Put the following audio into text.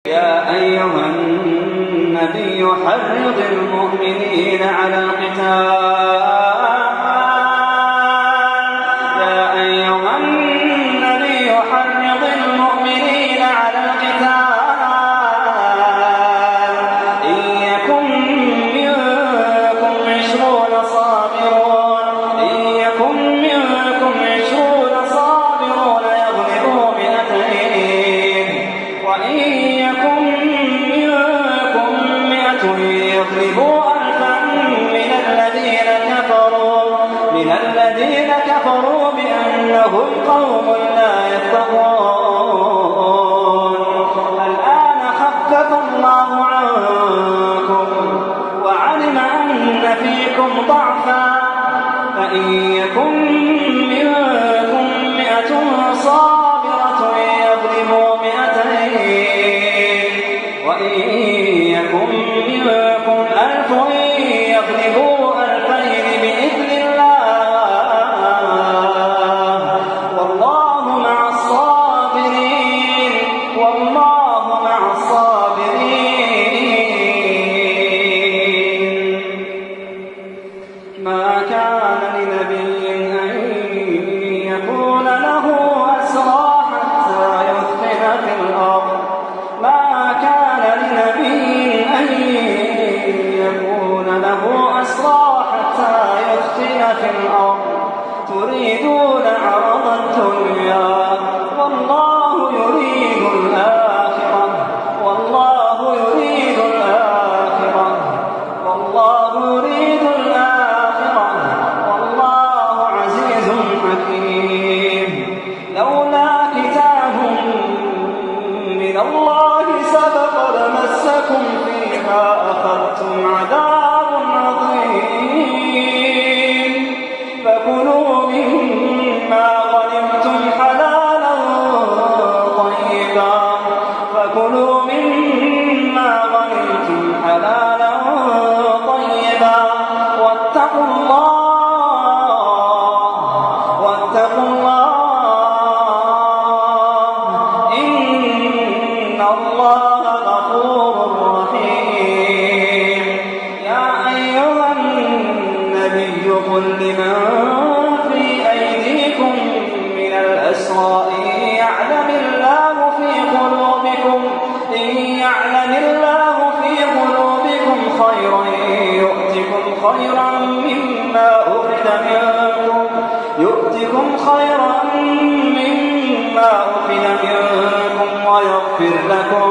يا أيها النبي حرض المؤمنين على القتال. يا أيها النبي حرض المؤمنين على القتال إن يكن منكم 20 صابرون يغلبوا 200 وإن يكن منكم 100 يغلبوا 1000 من الذين كفروا بأنهم قوم لا يفقهون. الآن خفف الله عنكم وعلم أن فيكم ضعفا فإن يكن منكم 100 صابرة يغلبوا 200 وإن يكن منكم 1000 يغلبوا 2000 بإذن الله والله مع الصابرين. ما كان لنبي أن يكون له أسرى حتى يثخن في الأرض. ما كان لنبي أن يكون له أسرى حتى يثخن في الأرض تريدون عرض الدنيا والله يريد الآخرة والله يريد الآخرة والله يريد الآخرة والله عزيز حكيم. لولا كتاب من الله سبق لمسكم فيما أخذتم عذاب عظيم فكلوا مما غنمتم حلالا طيبا واتقوا الله إن الله غفور رحيم. يا أيها النبي قل لمن في أيديكم من الأسرى إن يعلم الله في قلوبكم خيرا يؤتكم خيرا مما أخذ منكم ويغفر لكم